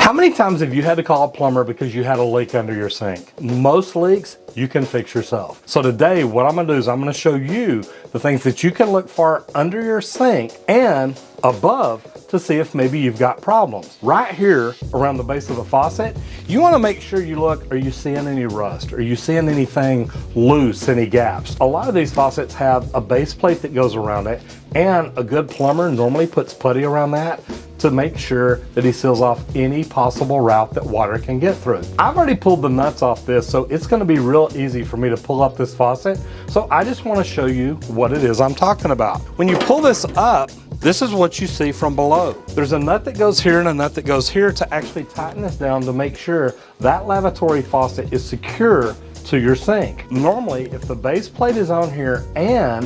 How many times have you had to call a plumber because you had a leak under your sink? Most leaks you can fix yourself. So today what I'm gonna do is I'm gonna show you the things that you can look for under your sink and above to see if maybe you've got problems. Right here around the base of the faucet, you wanna make sure you look, are you seeing any rust? Are you seeing anything loose, any gaps? A lot of these faucets have a base plate that goes around it, and a good plumber normally puts putty around that to make sure that he seals off any possible route that water can get through. I've already pulled the nuts off this, so it's gonna be real easy for me to pull up this faucet. So I just wanna show you what it is I'm talking about. When you pull this up, this is what you see from below. There's a nut that goes here and a nut that goes here to actually tighten this down to make sure that lavatory faucet is secure to your sink. Normally, if the base plate is on here and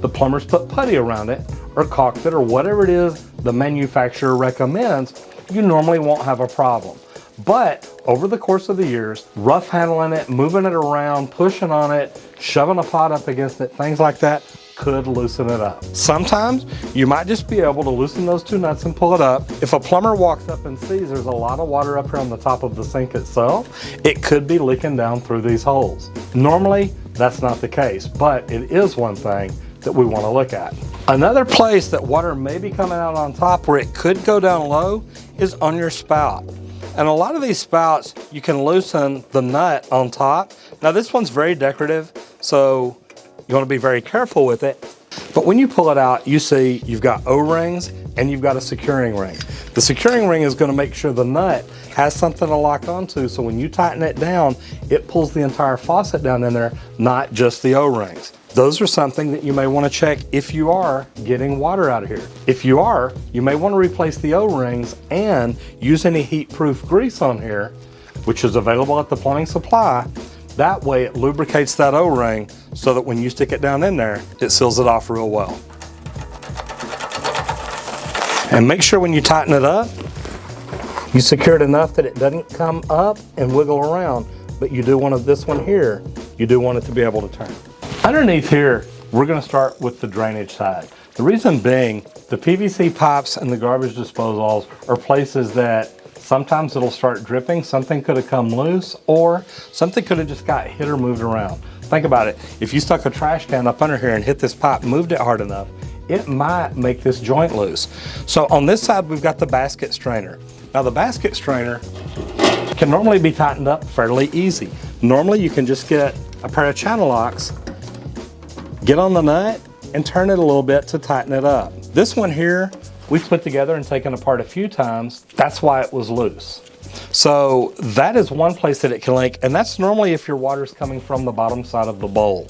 the plumber's put putty around it or caulked it or whatever it is the manufacturer recommends, you normally won't have a problem. But over the course of the years, rough handling it, moving it around, pushing on it, shoving a pot up against it, things like that could loosen it up. Sometimes you might just be able to loosen those two nuts and pull it up. If a plumber walks up and sees there's a lot of water up here on the top of the sink itself, it could be leaking down through these holes. Normally, that's not the case, but it is one thing that we want to look at. Another place that water may be coming out on top where it could go down low is on your spout. And a lot of these spouts, you can loosen the nut on top. Now this one's very decorative, so you want to be very careful with it. But when you pull it out, you see you've got O-rings and you've got a securing ring. The securing ring is going to make sure the nut has something to lock onto, so when you tighten it down, it pulls the entire faucet down in there, not just the O-rings. Those are something that you may want to check if you are getting water out of here. If you are, you may want to replace the O-rings and use any heat-proof grease on here, which is available at the plumbing supply. That way it lubricates that O-ring so that when you stick it down in there, it seals it off real well. And make sure when you tighten it up, you secure it enough that it doesn't come up and wiggle around, but you do want this one here, you do want it to be able to turn. Underneath here, we're gonna start with the drainage side. The reason being, the PVC pipes and the garbage disposals are places that sometimes it'll start dripping, something could have come loose, or something could have just got hit or moved around. Think about it, if you stuck a trash can up under here and hit this pipe, moved it hard enough, it might make this joint loose. So on this side, we've got the basket strainer. Now the basket strainer can normally be tightened up fairly easy. Normally you can just get a pair of channel locks, get on the nut and turn it a little bit to tighten it up. This one here, we've put together and taken apart a few times. That's why it was loose. So that is one place that it can leak, and that's normally if your water's coming from the bottom side of the bowl.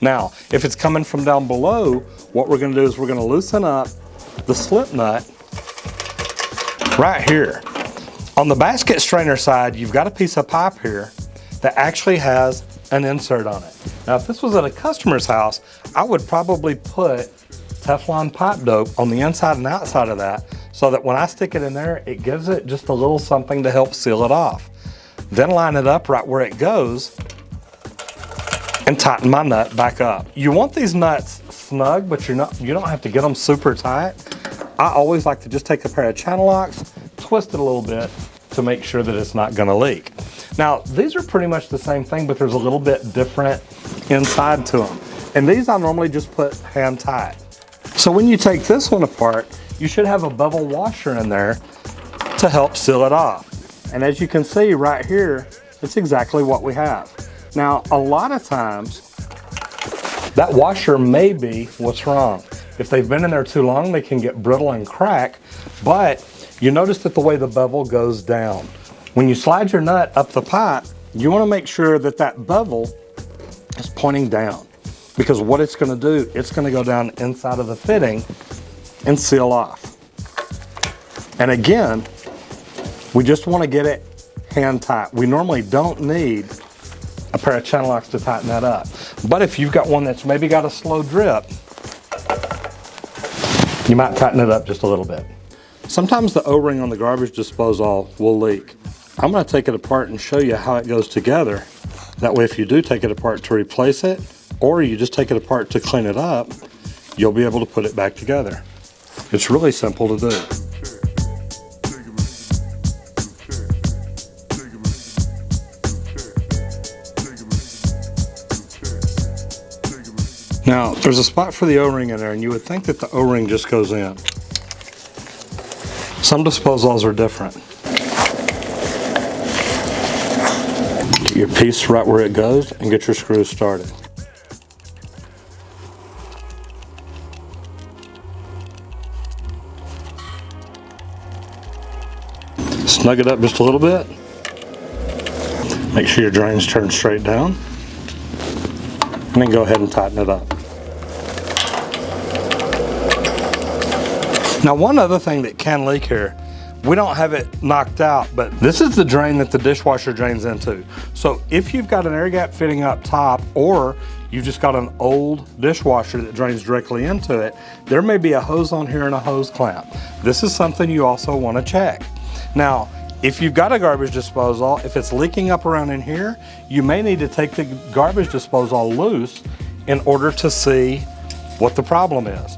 Now, if it's coming from down below, what we're gonna do is we're gonna loosen up the slip nut right here. On the basket strainer side, you've got a piece of pipe here that actually has an insert on it. Now, if this was at a customer's house, I would probably put Teflon pipe dope on the inside and outside of that so that when I stick it in there, it gives it just a little something to help seal it off. Then line it up right where it goes and tighten my nut back up. You want these nuts snug, but you don't have to get them super tight. I always like to just take a pair of channel locks, twist it a little bit to make sure that it's not gonna leak. Now, these are pretty much the same thing, but there's a little bit different inside to them. And these I normally just put hand tight. So when you take this one apart, you should have a bevel washer in there to help seal it off. And as you can see right here, it's exactly what we have. Now, a lot of times, that washer may be what's wrong. If they've been in there too long, they can get brittle and crack, but you notice that the way the bevel goes down. When you slide your nut up the pipe, you want to make sure that that bevel is pointing down, because what it's going to do, it's going to go down inside of the fitting and seal off. And again, we just want to get it hand tight. We normally don't need a pair of channel locks to tighten that up. But if you've got one that's maybe got a slow drip, you might tighten it up just a little bit. Sometimes the O-ring on the garbage disposal will leak. I'm going to take it apart and show you how it goes together. That way if you do take it apart to replace it, or you just take it apart to clean it up, you'll be able to put it back together. It's really simple to do. Now, there's a spot for the O-ring in there, and you would think that the O-ring just goes in. Some disposals are different. Get your piece right where it goes and get your screws started. Snug it up just a little bit. Make sure your drains turn straight down. And then go ahead and tighten it up. Now, one other thing that can leak here, we don't have it knocked out, but this is the drain that the dishwasher drains into. So if you've got an air gap fitting up top, or you've just got an old dishwasher that drains directly into it, there may be a hose on here and a hose clamp. This is something you also want to check. Now, if you've got a garbage disposal, if it's leaking up around in here, you may need to take the garbage disposal loose in order to see what the problem is.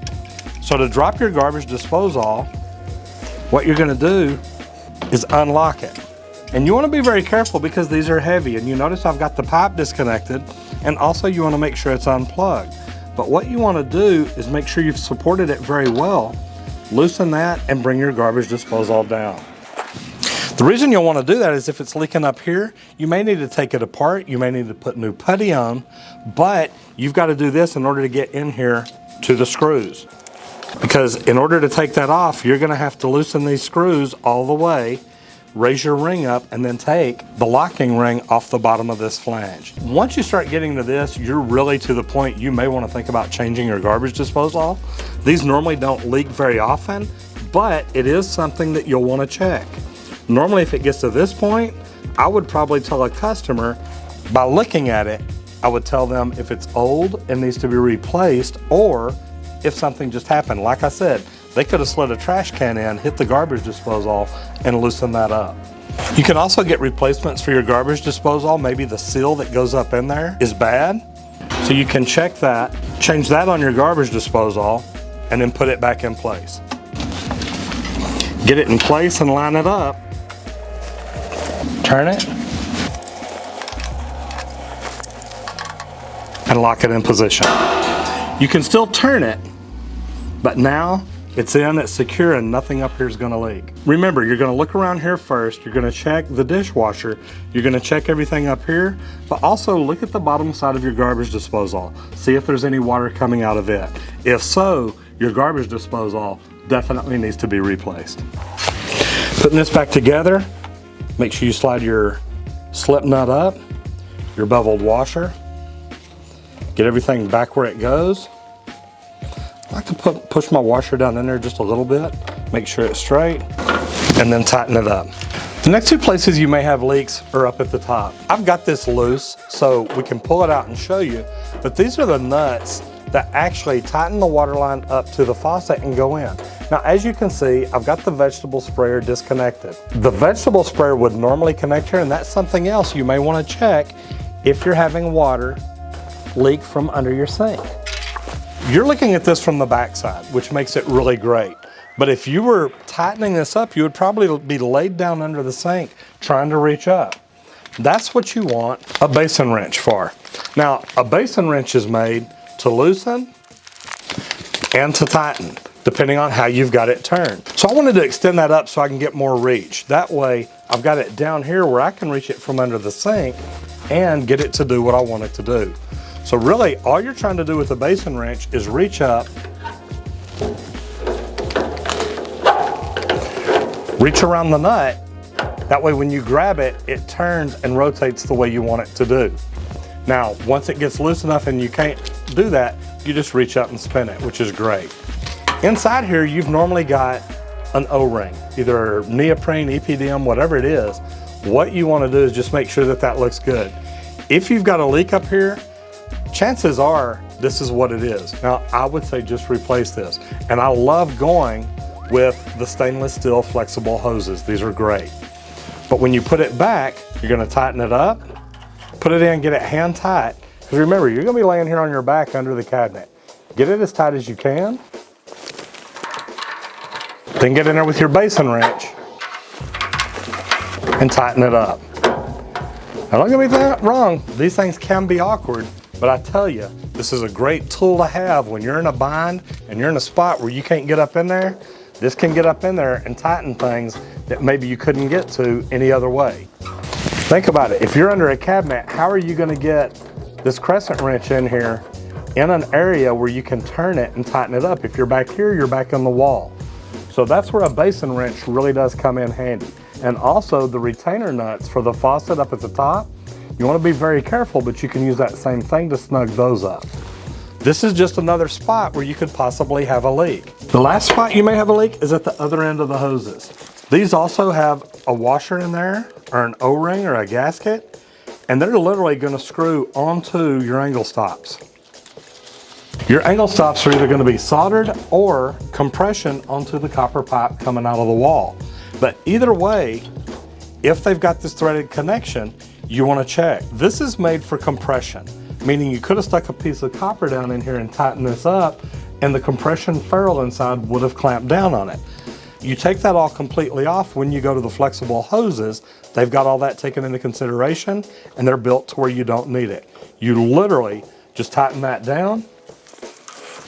So to drop your garbage disposal, what you're going to do is unlock it. And you want to be very careful because these are heavy, and you notice I've got the pipe disconnected, and also you want to make sure it's unplugged. But what you want to do is make sure you've supported it very well, loosen that, and bring your garbage disposal down. The reason you'll want to do that is if it's leaking up here, you may need to take it apart, you may need to put new putty on, but you've got to do this in order to get in here to the screws. Because in order to take that off, you're going to have to loosen these screws all the way, raise your ring up, and then take the locking ring off the bottom of this flange. Once you start getting to this, you're really to the point you may want to think about changing your garbage disposal. These normally don't leak very often, but it is something that you'll want to check. Normally, if it gets to this point, I would probably tell a customer, by looking at it, I would tell them if it's old and needs to be replaced, or if something just happened. Like I said, they could have slid a trash can in, hit the garbage disposal, and loosened that up. You can also get replacements for your garbage disposal. Maybe the seal that goes up in there is bad. So you can check that, change that on your garbage disposal, and then put it back in place. Get it in place and line it up. Turn it. And lock it in position. You can still turn it, but now it's in, it's secure, and nothing up here is going to leak. Remember, you're going to look around here first, you're going to check the dishwasher, you're going to check everything up here, but also look at the bottom side of your garbage disposal. See if there's any water coming out of it. If so, your garbage disposal definitely needs to be replaced. Putting this back together, make sure you slide your slip nut up, your beveled washer, get everything back where it goes. I like to push my washer down in there just a little bit, make sure it's straight, and then tighten it up. The next two places you may have leaks are up at the top. I've got this loose, so we can pull it out and show you, but these are the nuts that actually tighten the water line up to the faucet and go in. Now, as you can see, I've got the vegetable sprayer disconnected. The vegetable sprayer would normally connect here, and that's something else you may want to check if you're having water leak from under your sink. You're looking at this from the backside, which makes it really great. But if you were tightening this up, you would probably be laid down under the sink trying to reach up. That's what you want a basin wrench for. Now, a basin wrench is made to loosen and to tighten, depending on how you've got it turned. So I wanted to extend that up so I can get more reach. That way, I've got it down here where I can reach it from under the sink and get it to do what I want it to do. So really, all you're trying to do with the basin wrench is reach up, reach around the nut. That way when you grab it, it turns and rotates the way you want it to do. Now, once it gets loose enough and you can't do that, you just reach up and spin it, which is great. Inside here, you've normally got an O-ring, either neoprene, EPDM, whatever it is. What you want to do is just make sure that that looks good. If you've got a leak up here, chances are this is what it is. Now, I would say just replace this. And I love going with the stainless steel flexible hoses. These are great. But when you put it back, you're going to tighten it up, put it in, get it hand tight. Because remember, you're going to be laying here on your back under the cabinet. Get it as tight as you can. Then get in there with your basin wrench and tighten it up. Now, don't get me wrong, these things can be awkward, but I tell you, This is a great tool to have when you're in a bind and you're in a spot where you can't get up in there. This can get up in there and tighten things that maybe you couldn't get to any other way. Think about it. If you're under a cabinet, how are you going to get this crescent wrench in here in an area where you can turn it and tighten it up? If you're back here, you're back on the wall. So that's where a basin wrench really does come in handy. And also the retainer nuts for the faucet up at the top, you want to be very careful, but you can use that same thing to snug those up. This is just another spot where you could possibly have a leak. The last spot you may have a leak is at the other end of the hoses. These also have a washer in there, or an O-ring or a gasket, and they're literally going to screw onto your angle stops. Your angle stops are either going to be soldered or compression onto the copper pipe coming out of the wall. But either way, if they've got this threaded connection, you want to check. This is made for compression, meaning you could have stuck a piece of copper down in here and tightened this up, and the compression ferrule inside would have clamped down on it. You take that all completely off when you go to the flexible hoses. They've got all that taken into consideration, and they're built to where you don't need it. You literally just tighten that down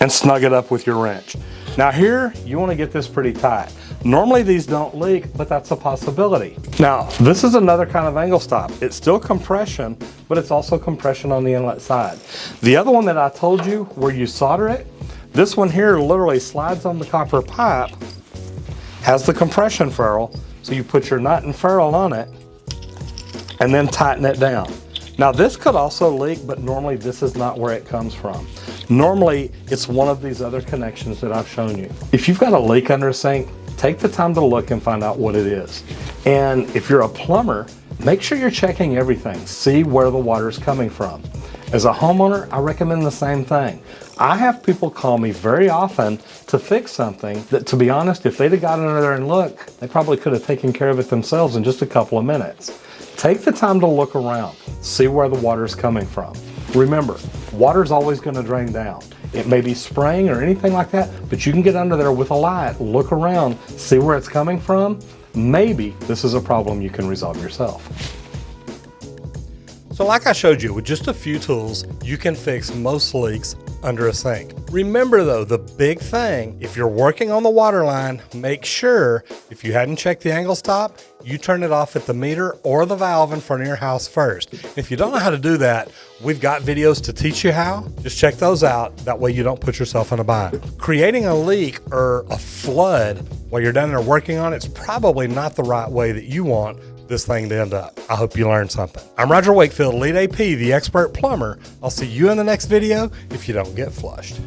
and snug it up with your wrench. Now here, you want to get this pretty tight. Normally these don't leak, but that's a possibility. Now, this is another kind of angle stop. It's still compression, but it's also compression on the inlet side. The other one that I told you where you solder it, this one here literally slides on the copper pipe, has the compression ferrule, so you put your nut and ferrule on it and then tighten it down. Now this could also leak, but normally this is not where it comes from. Normally it's one of these other connections that I've shown you. If you've got a leak under a sink, take the time to look and find out what it is. And if you're a plumber, make sure you're checking everything. See where the water's coming from. As a homeowner, I recommend the same thing. I have people call me very often to fix something that, to be honest, if they'd have got under there and looked, they probably could have taken care of it themselves in just a couple of minutes. Take the time to look around, see where the water's coming from. Remember, water's always going to drain down. It may be spraying or anything like that, but you can get under there with a light, look around, see where it's coming from. Maybe this is a problem you can resolve yourself. So like I showed you, with just a few tools, you can fix most leaks under a sink. Remember though, the big thing, if you're working on the water line, make sure if you hadn't checked the angle stop, you turn it off at the meter or the valve in front of your house first. If you don't know how to do that, we've got videos to teach you how. Just check those out. That way you don't put yourself in a bind. Creating a leak or a flood while you're down there working on it's probably not the right way that you want this thing to end up. I hope you learned something. I'm Roger Wakefield, Lead AP, the expert plumber. I'll see you in the next video if you don't get flushed.